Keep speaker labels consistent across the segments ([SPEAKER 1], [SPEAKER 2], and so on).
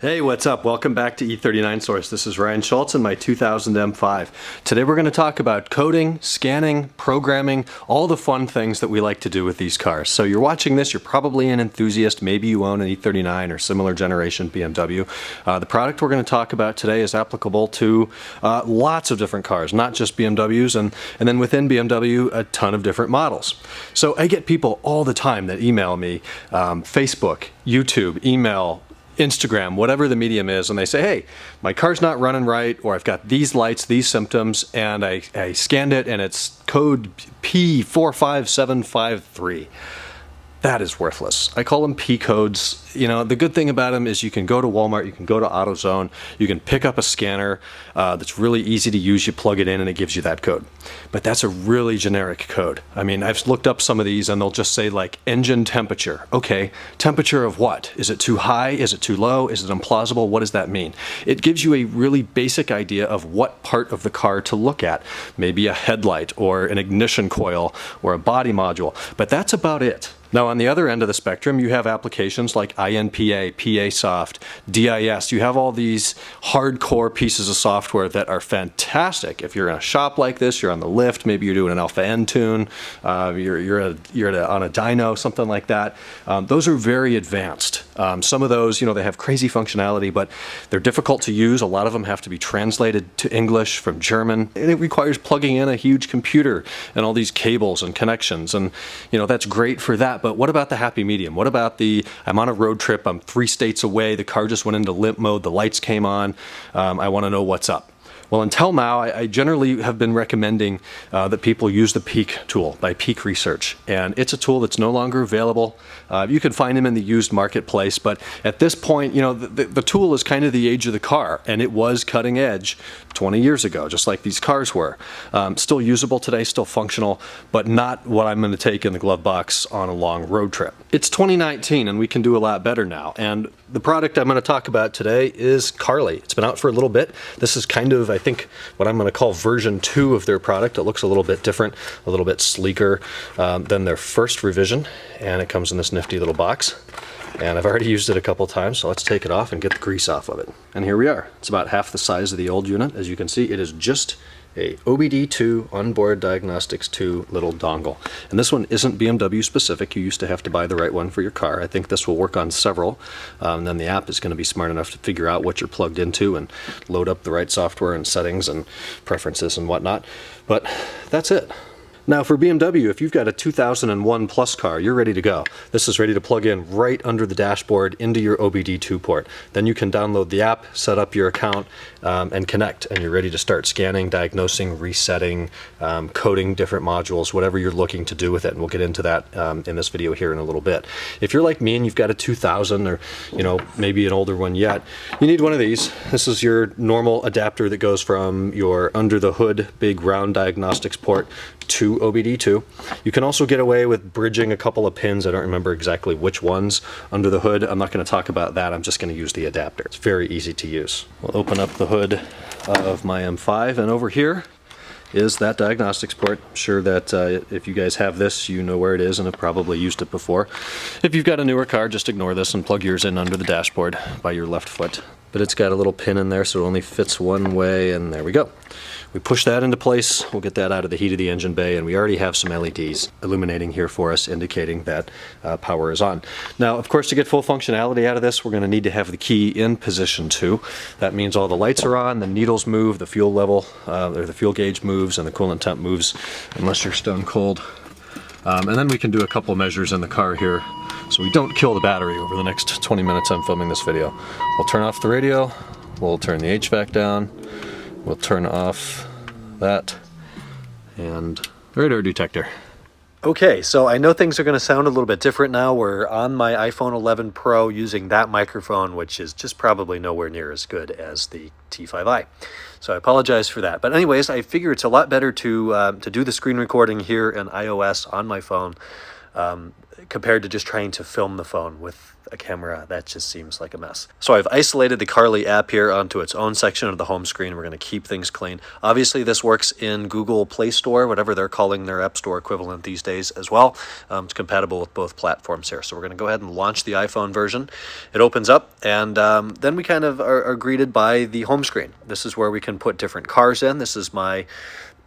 [SPEAKER 1] Hey, what's up? Welcome back to E39 Source. This is Ryan Schultz and my 2000 M5. Today we're going to talk about coding, scanning, programming, all the fun things that we like to do with these cars. So you're watching this, you're probably an enthusiast, maybe you own an E39 or similar generation BMW. The product we're going to talk about today is applicable to lots of different cars, not just BMWs, and then within BMW, a ton of different models. So I get people all the time that email me, Facebook, YouTube, email, Instagram, whatever the medium is, and they say, hey, my car's not running right, or I've got these lights, these symptoms, and I scanned it and it's code P45753. That is worthless. I call them P codes. You know, the good thing about them is you can go to Walmart, you can go to AutoZone, you can pick up a scanner that's really easy to use. You plug it in and it gives you that code. But that's a really generic code. I mean, I've looked up some of these and they'll just say like engine temperature. Okay, temperature of what? Is it too high? Is it too low? Is it implausible? What does that mean? It gives you a really basic idea of what part of the car to look at. Maybe a headlight or an ignition coil or a body module, but that's about it. Now, on the other end of the spectrum, you have applications like INPA, PASoft, DIS. You have all these hardcore pieces of software that are fantastic. If you're in a shop like this, you're on the lift, maybe you're doing an Alpha N tune, you're on a dyno, something like that. Those are very advanced. Some of those, you know, they have crazy functionality, but they're difficult to use. A lot of them have to be translated to English from German, and it requires plugging in a huge computer and all these cables and connections, and you know, that's great for that. But what about the happy medium? What about I'm on a road trip, I'm 3 states away, the car just went into limp mode, the lights came on, I want to know what's up. Well, until now, I generally have been recommending that people use the Peak tool by Peak Research, and it's a tool that's no longer available. You can find them in the used marketplace, but at this point, you know, the tool is kind of the age of the car, and it was cutting edge 20 years ago, just like these cars were. Still usable today, still functional, but not what I'm going to take in the glove box on a long road trip. It's 2019, and we can do a lot better now, and the product I'm going to talk about today is Carly. It's been out for a little bit. This is kind of, I think, what I'm going to call version 2 of their product. It looks a little bit different, a little bit sleeker than their first revision, and it comes in this nifty little box. And I've already used it a couple times, so let's take it off and get the grease off of it. And here we are. It's about half the size of the old unit. As you can see, it is just a OBD2 onboard Diagnostics 2 little dongle. And this one isn't BMW specific. You used to have to buy the right one for your car. I think this will work on several. And then the app is going to be smart enough to figure out what you're plugged into and load up the right software and settings and preferences and whatnot. But that's it. Now for BMW, if you've got a 2001 Plus car, you're ready to go. This is ready to plug in right under the dashboard into your OBD2 port. Then you can download the app, set up your account, and connect, and you're ready to start scanning, diagnosing, resetting, coding different modules, whatever you're looking to do with it, and we'll get into that in this video here in a little bit. If you're like me and you've got a 2000 or, you know, maybe an older one yet, you need one of these. This is your normal adapter that goes from your under the hood big round diagnostics port to OBD2. You can also get away with bridging a couple of pins. I don't remember exactly which ones under the hood. I'm not going to talk about that. I'm just going to use the adapter. It's very easy to use. We'll open up the hood of my M5, and over here is that diagnostics port. I'm sure that if you guys have this, you know where it is and have probably used it before. If you've got a newer car, just ignore this and plug yours in under the dashboard by your left foot. But it's got a little pin in there, so it only fits one way, and there we go. We push that into place, we'll get that out of the heat of the engine bay, and we already have some LEDs illuminating here for us, indicating that power is on. Now, of course, to get full functionality out of this, we're going to need to have the key in position 2. That means all the lights are on, the needles move, the fuel level, or the fuel gauge moves, and the coolant temp moves, unless you're stone cold. And then we can do a couple measures in the car here, so we don't kill the battery over the next 20 minutes I'm filming this video. We'll turn off the radio, we'll turn the HVAC down, we'll turn off that, and the radar detector. Okay, so I know things are going to sound a little bit different now. We're on my iPhone 11 Pro using that microphone, which is just probably nowhere near as good as the T5i. So I apologize for that. But anyways, I figure it's a lot better to do the screen recording here in iOS on my phone. compared to just trying to film the phone with a camera. That just seems like a mess. So I've isolated the Carly app here onto its own section of the home screen. We're going to keep things clean. Obviously, this works in Google Play Store, whatever they're calling their App Store equivalent these days as well. It's compatible with both platforms here. So we're going to go ahead and launch the iPhone version. It opens up, and then we kind of are greeted by the home screen. This is where we can put different cars in. This is my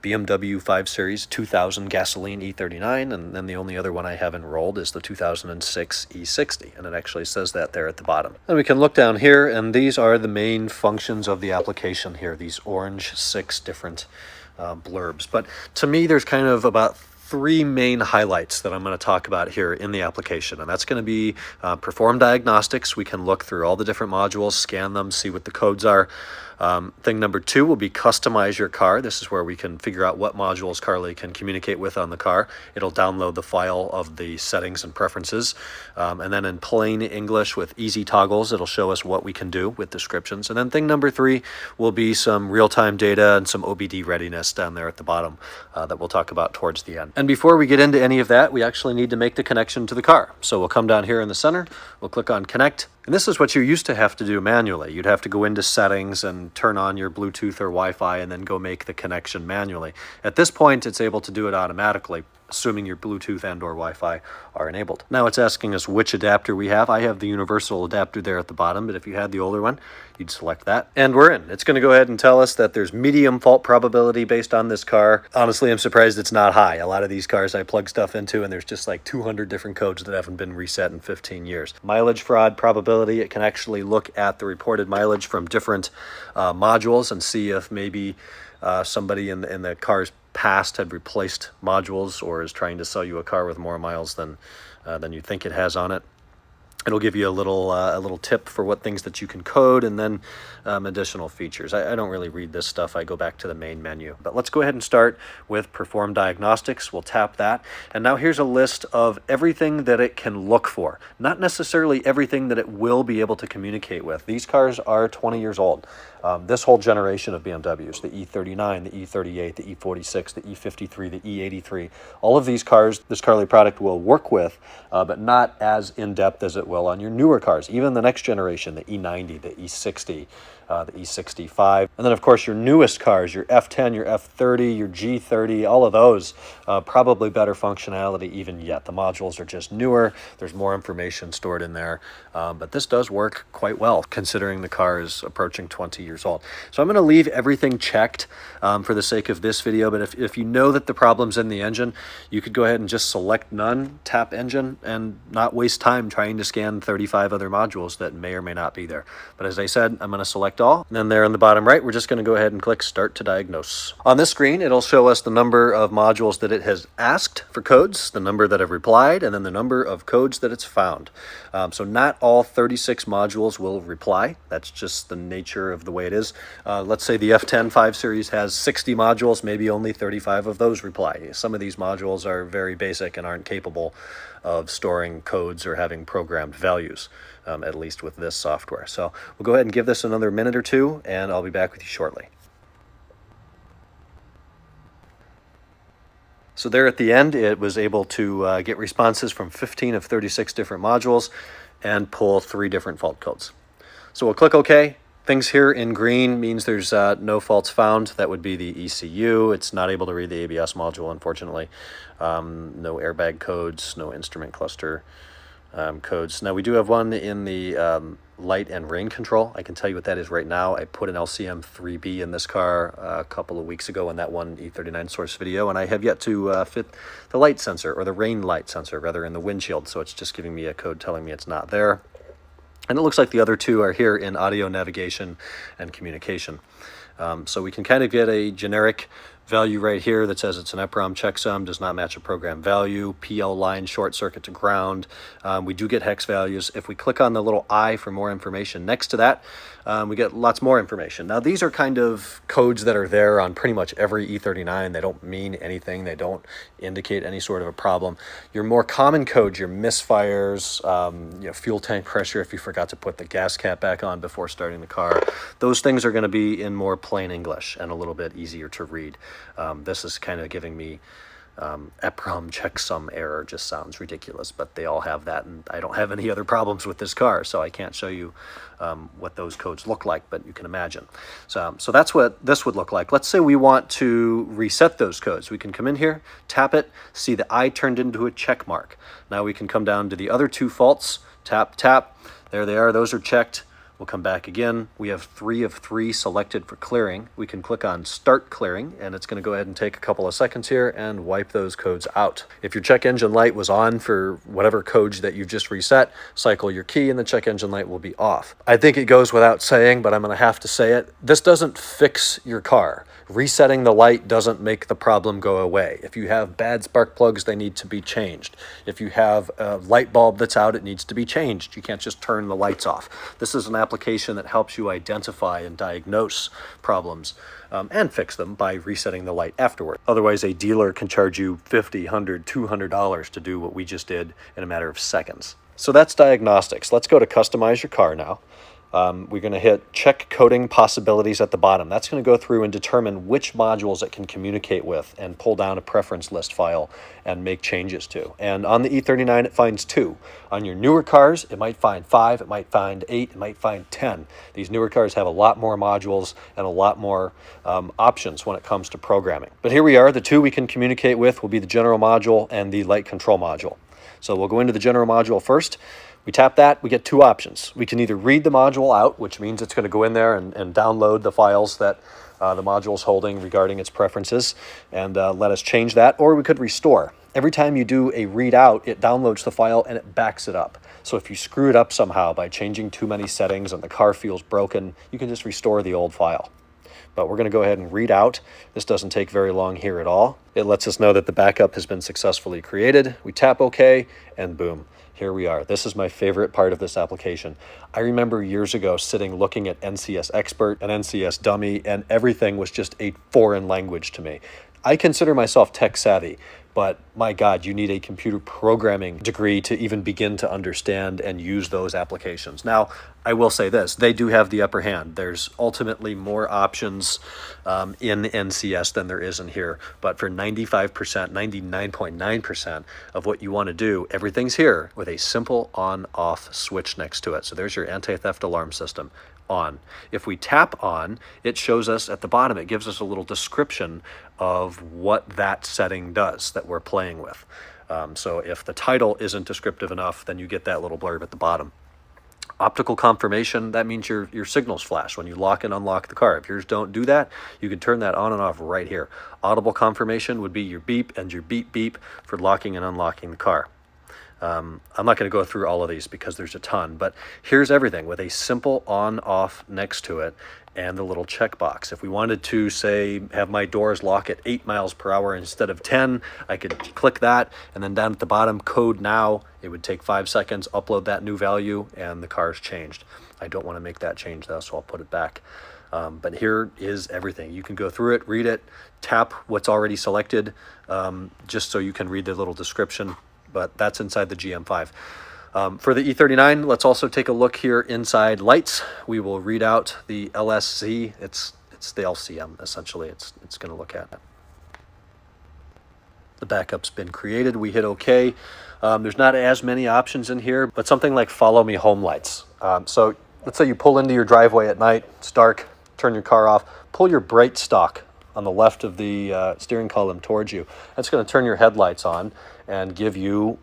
[SPEAKER 1] BMW 5 Series 2000 gasoline E39, and then the only other one I have enrolled is the 2006 E60, and it actually says that there at the bottom. And we can look down here, and these are the main functions of the application here, these orange 6 different blurbs. But to me, there's kind of about 3 main highlights that I'm going to talk about here in the application, and that's going to be perform diagnostics. We can look through all the different modules, scan them, see what the codes are. Thing number 2 will be customize your car. This is where we can figure out what modules Carly can communicate with on the car. It'll download the file of the settings and preferences. And then in plain English with easy toggles, it'll show us what we can do with descriptions. And then thing number 3 will be some real-time data and some OBD readiness down there at the bottom that we'll talk about towards the end. And before we get into any of that, we actually need to make the connection to the car. So we'll come down here in the center, we'll click on connect. And this is what you used to have to do manually. You'd have to go into settings and turn on your Bluetooth or Wi-Fi and then go make the connection manually. At this point, it's able to do it automatically, assuming your Bluetooth and or Wi-Fi are enabled. Now it's asking us which adapter we have. I have the universal adapter there at the bottom, but if you had the older one, you'd select that. And we're in. It's going to go ahead and tell us that there's medium fault probability based on this car. Honestly, I'm surprised it's not high. A lot of these cars I plug stuff into and there's just like 200 different codes that haven't been reset in 15 years. Mileage fraud probability, it can actually look at the reported mileage from different modules and see if maybe somebody in the car's past had replaced modules or is trying to sell you a car with more miles than you think it has on it. It'll give you a little tip for what things that you can code and then additional features. I don't really read this stuff. I go back to the main menu. But let's go ahead and start with Perform Diagnostics. We'll tap that. And now here's a list of everything that it can look for. Not necessarily everything that it will be able to communicate with. These cars are 20 years old. This whole generation of BMWs, the E39, the E38, the E46, the E53, the E83, all of these cars, this Carly product will work with, but not as in-depth as it will on your newer cars. Even the next generation, the E90, the E60, the E65. And then, of course, your newest cars, your F10, your F30, your G30, all of those, probably better functionality even yet. The modules are just newer. There's more information stored in there. But this does work quite well, considering the car is approaching 20 years old. So I'm going to leave everything checked for the sake of this video. But if you know that the problem's in the engine, you could go ahead and just select none, tap engine, and not waste time trying to scan 35 other modules that may or may not be there. But as I said, I'm going to select all. And then there in the bottom right, we're just going to go ahead and click Start to Diagnose. On this screen, it'll show us the number of modules that it has asked for codes, the number that have replied, and then the number of codes that it's found. So not all 36 modules will reply. That's just the nature of the way it is. Let's say the F10 5 Series has 60 modules, maybe only 35 of those reply. Some of these modules are very basic and aren't capable of storing codes or having programmed values, at least with this software. So we'll go ahead and give this another minute or two, and I'll be back with you shortly. So there at the end, it was able to get responses from 15 of 36 different modules and pull 3 different fault codes. So we'll click OK. Things here in green means there's no faults found. That would be the ECU. It's not able to read the ABS module, unfortunately. No airbag codes, no instrument cluster codes. Now we do have one in the light and rain control. I can tell you what that is right now. I put an LCM 3B in this car a couple of weeks ago in that one E39 source video, and I have yet to fit the light sensor, or the rain light sensor rather, in the windshield. So it's just giving me a code telling me it's not there. And it looks like the other 2 are here in audio navigation and communication. So we can kind of get a generic value right here that says it's an EPROM checksum, does not match a program value, PL line short circuit to ground. We do get hex values. If we click on the little I for more information next to that, we get lots more information. Now these are kind of codes that are there on pretty much every E39. They don't mean anything. They don't indicate any sort of a problem. Your more common codes, your misfires, fuel tank pressure if you forgot to put the gas cap back on before starting the car, those things are going to be in more plain English and a little bit easier to read. This is kind of giving me EPROM checksum error just sounds ridiculous, but they all have that, and I don't have any other problems with this car, so I can't show you what those codes look like, but you can imagine. So that's what this would look like. Let's say we want to reset those codes. We can come in here, tap it, see the I turned into a check mark. Now we can come down to the other two faults, tap, tap, there they are, those are checked. We'll come back again. We have 3 of 3 selected for clearing. We can click on Start Clearing, and it's going to go ahead and take a couple of seconds here and wipe those codes out. If your check engine light was on for whatever codes that you've just reset, cycle your key and the check engine light will be off. I think it goes without saying, but I'm going to have to say it. This doesn't fix your car. Resetting the light doesn't make the problem go away. If you have bad spark plugs, they need to be changed. If you have a light bulb that's out, it needs to be changed. You can't just turn the lights off. This is an application that helps you identify and diagnose problems and fix them by resetting the light afterward. Otherwise, a dealer can charge you $50, $100, $200 to do what we just did in a matter of seconds. So that's diagnostics. Let's go to customize your car now. We're going to hit check coding possibilities at the bottom. That's going to go through and determine which modules it can communicate with and pull down a preference list file and make changes to. And on the E39, it finds 2. On your newer cars, it might find 5, it might find 8, it might find 10. These newer cars have a lot more modules and a lot more options when it comes to programming. But here we are. The 2 we can communicate with will be the general module and the light control module. So we'll go into the general module first. We tap that, we get 2 options. We can either read the module out, which means it's going to go in there and download the files that the module is holding regarding its preferences and let us change that, or we could restore. Every time you do a read out, it downloads the file and it backs it up. So if you screw it up somehow by changing too many settings and the car feels broken, you can just restore the old file. But we're going to go ahead and read out. This doesn't take very long here at all. It lets us know that the backup has been successfully created. We tap OK, and boom. Here we are. This is my favorite part of this application. I remember years ago sitting looking at NCS Expert and NCS Dummy, and everything was just a foreign language to me. I consider myself tech savvy, but my God, you need a computer programming degree to even begin to understand and use those applications. Now, I will say this, they do have the upper hand. There's ultimately more options in NCS than there is in here, but for 95%, 99.9% of what you want to do, everything's here with a simple on-off switch next to it. So there's your anti-theft alarm system. On. If we tap on, it shows us at the bottom, it gives us a little description of what that setting does that we're playing with. So if the title isn't descriptive enough, then you get that little blurb at the bottom. Optical confirmation, that means your signals flash when you lock and unlock the car. If yours don't do that, you can turn that on and off right here. Audible confirmation would be your beep and your beep beep for locking and unlocking the car. I'm not going to go through all of these because there's a ton, but here's everything with a simple on-off next to it and the little checkbox. If we wanted to, say, have my doors lock at 8 miles per hour instead of 10, I could click that, and then down at the bottom, code now. It would take 5 seconds, upload that new value, and the car's changed. I don't want to make that change though, so I'll put it back. But here is everything. You can go through it, read it, tap what's already selected, just so you can read the little description. But that's inside the GM5. For the E39, let's also take a look here inside lights. We will read out the LSZ. It's the LCM, essentially. It's going to look at it. The backup's been created. We hit OK. There's not as many options in here, but something like follow me home lights. So let's say you pull into your driveway at night. It's dark. Turn your car off. Pull your bright stalk on the left of the steering column towards you. That's going to turn your headlights on and give you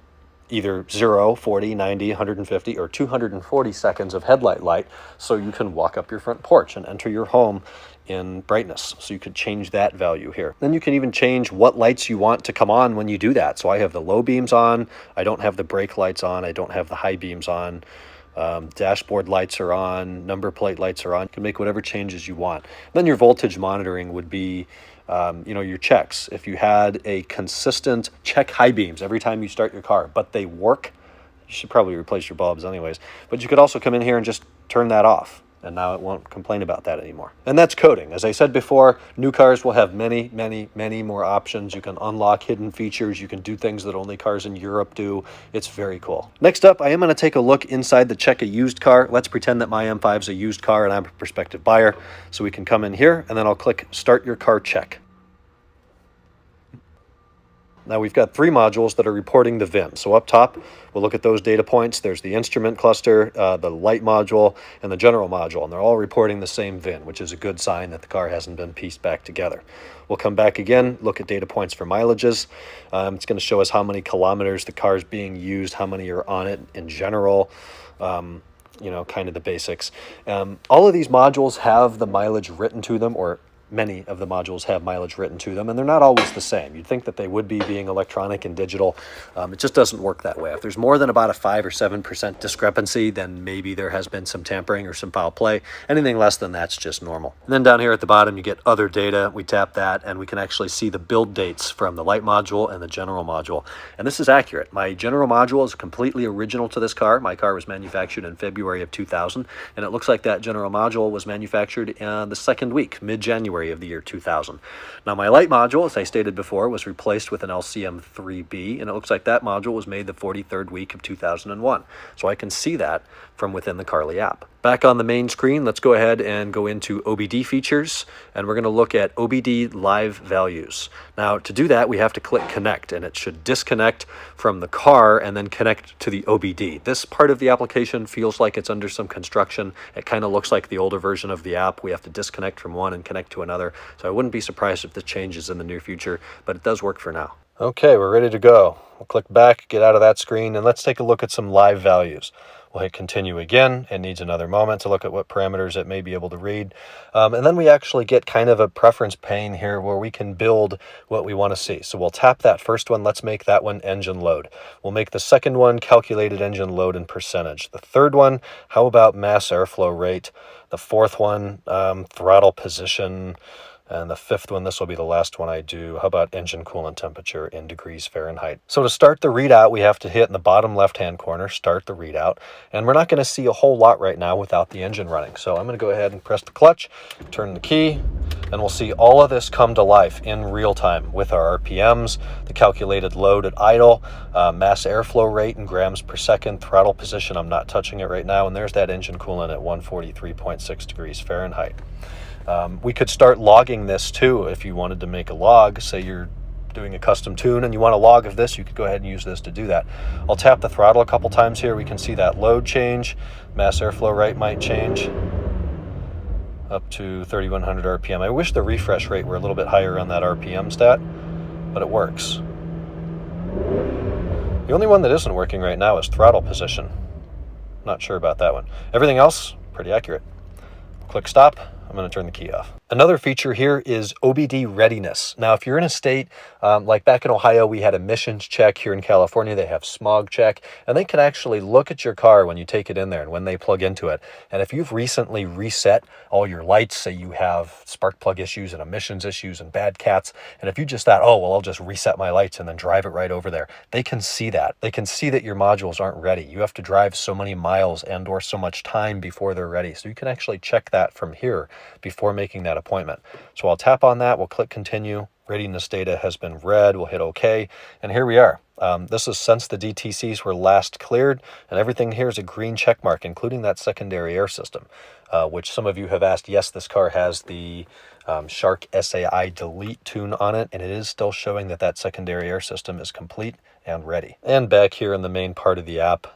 [SPEAKER 1] either 0, 40, 90, 150, or 240 seconds of headlight light so you can walk up your front porch and enter your home in brightness. So you could change that value here. Then you can even change what lights you want to come on when you do that. So I have the low beams on, I don't have the brake lights on, I don't have the high beams on. Dashboard lights are on, number plate lights are on. You can make whatever changes you want. Then your voltage monitoring would be your checks. If you had a consistent check high beams every time you start your car, but they work, you should probably replace your bulbs anyways. But you could also come in here and just turn that off, and now it won't complain about that anymore. And that's coding. As I said before, new cars will have many, many, many more options. You can unlock hidden features. You can do things that only cars in Europe do. It's very cool. Next up, I am going to take a look inside the check a used car. Let's pretend that my M5 is a used car and I'm a prospective buyer. So we can come in here and then I'll click start your car check. Now we've got 3 modules that are reporting the VIN. So up top, we'll look at those data points. There's the instrument cluster, the light module, and the general module, and they're all reporting the same VIN, which is a good sign that the car hasn't been pieced back together. We'll come back again, look at data points for mileages. It's going to show us how many kilometers the car is being used, how many are on it in general, you know, kind of the basics. All of these modules have the mileage written to them, or many of the modules have mileage written to them, and they're not always the same. You'd think that they would be, being electronic and digital. It just doesn't work that way. If there's more than about a 5 or 7% discrepancy, then maybe there has been some tampering or some foul play. Anything less than that's just normal. And then down here at the bottom, you get other data. We tap that, and we can actually see the build dates from the light module and the general module. And this is accurate. My general module is completely original to this car. My car was manufactured in February of 2000, and it looks like that general module was manufactured the second week, mid-January of the year 2000. Now my light module, as I stated before, was replaced with an LCM 3B, and it looks like that module was made the 43rd week of 2001. So I can see that from within the Carly app. Back on the main screen, let's go ahead and go into OBD features, and we're going to look at OBD live values. Now to do that, we have to click connect, and it should disconnect from the car and then connect to the OBD. This part of the application feels like it's under some construction. It kind of looks like the older version of the app. We have to disconnect from one and connect to another. So I wouldn't be surprised if this changes in the near future, but it does work for now. Okay, we're ready to go. We'll click back, get out of that screen, and let's take a look at some live values. We'll hit continue again. It needs another moment to look at what parameters it may be able to read. And then we actually get kind of a preference pane here where we can build what we want to see. So we'll tap that first one. Let's make that one engine load. We'll make the second one calculated engine load in percentage. The third one, how about mass airflow rate? The fourth one, throttle position. And the fifth one, this will be the last one I do. How about engine coolant temperature in degrees Fahrenheit? So to start the readout, we have to hit in the bottom left-hand corner, start the readout. And we're not going to see a whole lot right now without the engine running. So I'm going to go ahead and press the clutch, turn the key, and we'll see all of this come to life in real time with our RPMs, the calculated load at idle, mass airflow rate in grams per second, throttle position, I'm not touching it right now, and there's that engine coolant at 143.6 degrees Fahrenheit. We could start logging this too if you wanted to make a log. Say you're doing a custom tune and you want a log of this, you could go ahead and use this to do that. I'll tap the throttle a couple times here. We can see that load change. Mass airflow rate might change up to 3100 RPM. I wish the refresh rate were a little bit higher on that RPM stat, but it works. The only one that isn't working right now is throttle position. Not sure about that one. Everything else, pretty accurate. Click stop. I'm going to turn the key off. Another feature here is OBD readiness. Now, if you're in a state, like back in Ohio, we had emissions check. Here in California, they have smog check, and they can actually look at your car when you take it in there and when they plug into it. And if you've recently reset all your lights, say you have spark plug issues and emissions issues and bad cats, and if you just thought, oh, well, I'll just reset my lights and then drive it right over there, they can see that. They can see that your modules aren't ready. You have to drive so many miles and or so much time before they're ready. So you can actually check that from here before making that appointment. So I'll tap on that. We'll click continue. Readiness data has been read. We'll hit OK. And here we are. This is since the DTCs were last cleared, and everything here is a green check mark, including that secondary air system, which some of you have asked. Yes, this car has the Shark SAI delete tune on it, and it is still showing that that secondary air system is complete and ready. And back here in the main part of the app,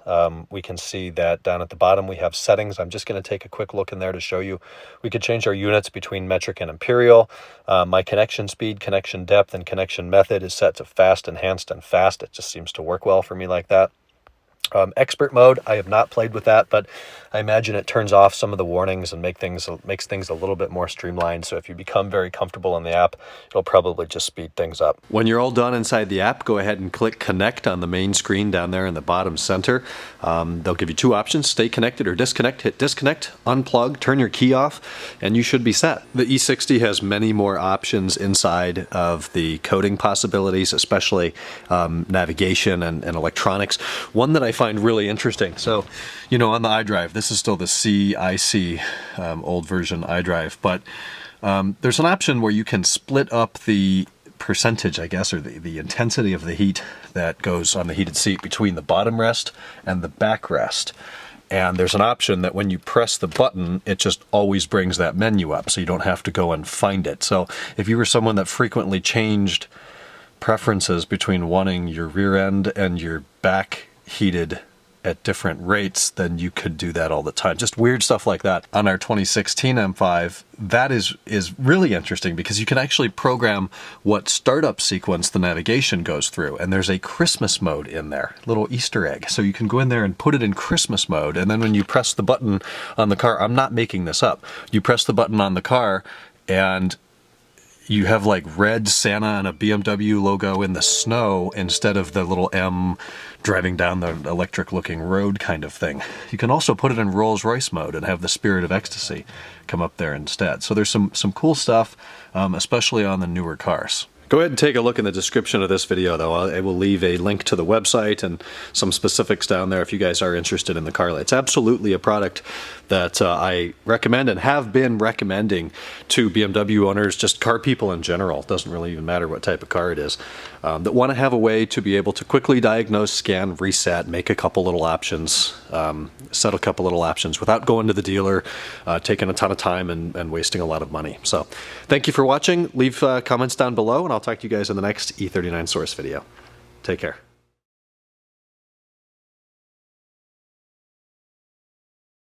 [SPEAKER 1] we can see that down at the bottom we have settings. I'm just going to take a quick look in there to show you. We could change our units between metric and imperial. My connection speed, connection depth, and connection method is set to fast, enhanced, and fast. It just seems to work well for me like that. Expert mode, I have not played with that, but I imagine it turns off some of the warnings and makes things a little bit more streamlined. So if you become very comfortable in the app, it'll probably just speed things up. When you're all done inside the app, go ahead and click connect on the main screen down there in the bottom center. They'll give you two options: stay connected or disconnect. Hit disconnect, unplug, turn your key off, and you should be set. The E60 has many more options inside of the coding possibilities, especially navigation and electronics. One that I find really interesting. So, you know, on the iDrive, this is still the CIC old version iDrive, but there's an option where you can split up the percentage, I guess, or the intensity of the heat that goes on the heated seat between the bottom rest and the back rest. And there's an option that when you press the button, it just always brings that menu up, so you don't have to go and find it. So if you were someone that frequently changed preferences between wanting your rear end and your back heated at different rates, then you could do that all the time. Just weird stuff like that. On our 2016 M5, that is really interesting because you can actually program what startup sequence the navigation goes through. And there's a Christmas mode in there, little Easter egg. So you can go in there and put it in Christmas mode. And then when you press the button on the car, I'm not making this up. You press the button on the car and you have like red Santa and a BMW logo in the snow instead of the little M driving down the electric looking road kind of thing. You can also put it in Rolls-Royce mode and have the Spirit of Ecstasy come up there instead. So there's some cool stuff, especially on the newer cars. Go ahead and take a look in the description of this video, though. I will leave a link to the website and some specifics down there if you guys are interested in the car. It's absolutely a product that I recommend and have been recommending to BMW owners, just car people in general. It doesn't really even matter what type of car it is, that want to have a way to be able to quickly diagnose, scan, reset, make a couple little options, set a couple little options without going to the dealer, taking a ton of time and wasting a lot of money. So thank you for watching. Leave comments down below, and I'll talk to you guys in the next E39 source video. Take care.